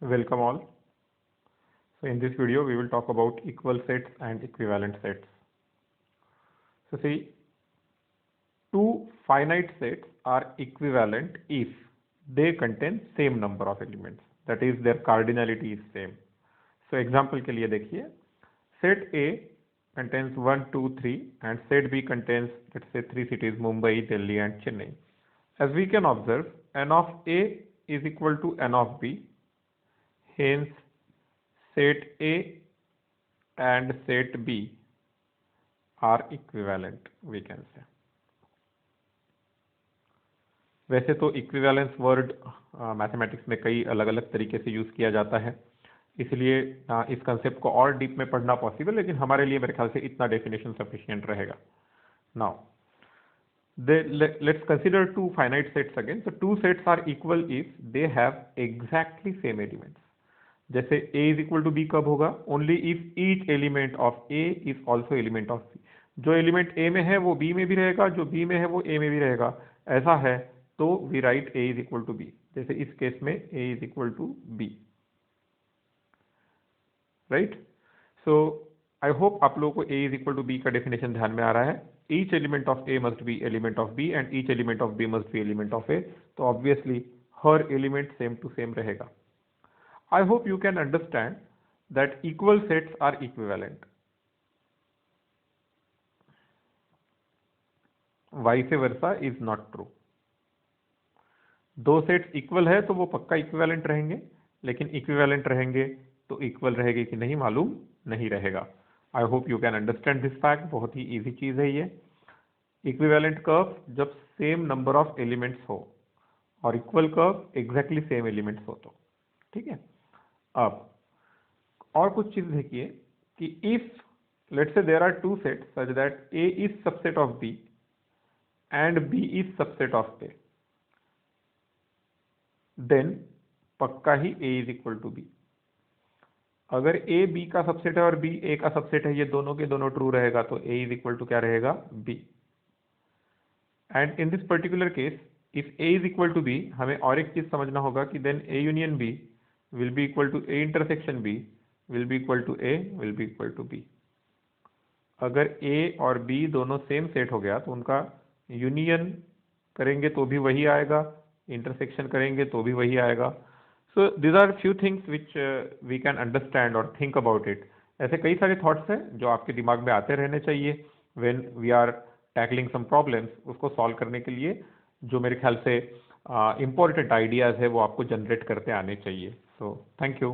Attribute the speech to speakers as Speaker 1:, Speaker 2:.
Speaker 1: Welcome all. So in this video we will talk about equal sets and equivalent sets. So see, two finite sets are equivalent if they contain same number of elements, that is their cardinality is same. So example के लिए देखिए, set A contains 1, 2, 3 and set B contains let's say three cities Mumbai, Delhi and Chennai. As we can observe, n of A is equal to n of B. Hence, set A and set B are equivalent, we can say. वैसे तो equivalence word mathematics में कई अलग अलग तरीके से use किया जाता है, इसलिए इस कंसेप्ट को और डीप में पढ़ना पॉसिबल, लेकिन हमारे लिए मेरे ख्याल से इतना डेफिनेशन सफिशिएंट रहेगा. Now let's consider two finite sets again. So two sets are equal if they have exactly same elements. जैसे A is equal to B कब होगा? Only if each element of A is also element of B. जो element A में है वो B में भी रहेगा, जो B में है वो A में भी रहेगा. ऐसा है तो we write A is equal to B. जैसे इस केस में A is equal to B. Right? So I hope आप लोगों को A is equal to B का डेफिनेशन ध्यान में आ रहा है. Each element of A must be element of B and each element of B must be element of A. तो obviously हर एलिमेंट सेम टू सेम रहेगा. I hope you can understand that equal sets are equivalent. Vice versa is not true. दो sets equal है तो वो पक्का equivalent रहेंगे, लेकिन इक्विवेलेंट रहेंगे तो इक्वल रहेंगे कि नहीं मालूम नहीं रहेगा. I hope you can understand this fact. बहुत ही इजी चीज है ये. इक्विवेलेंट कर्व जब सेम नंबर ऑफ एलिमेंट्स हो और equal curve exactly same elements हो तो ठीक है. अब और कुछ चीज देखिए कि if let's say there are two sets such that A is subset of B and B is subset of A, then पक्का ही A is equal to B. अगर A B का सबसेट है और B A का subset है, ये दोनों के दोनों ट्रू रहेगा तो A इज इक्वल टू क्या रहेगा? B. And in this particular case if A is equal to B, हमें और एक चीज समझना होगा कि then A union B will be equal to A intersection B will be equal to A will be equal to B. अगर A और B दोनों सेम सेट हो गया तो उनका यूनियन करेंगे तो भी वही आएगा, इंटरसेक्शन करेंगे तो भी वही आएगा. So this are few things which we can understand और थिंक अबाउट इट. ऐसे कई सारे थॉट्स हैं जो आपके दिमाग में आते रहने चाहिए when we are tackling some problems. उसको सॉल्व करने के लिए जो मेरे ख्याल से इम्पोर्टेंट आइडियाज है वो आपको जनरेट करते आने चाहिए. So thank you.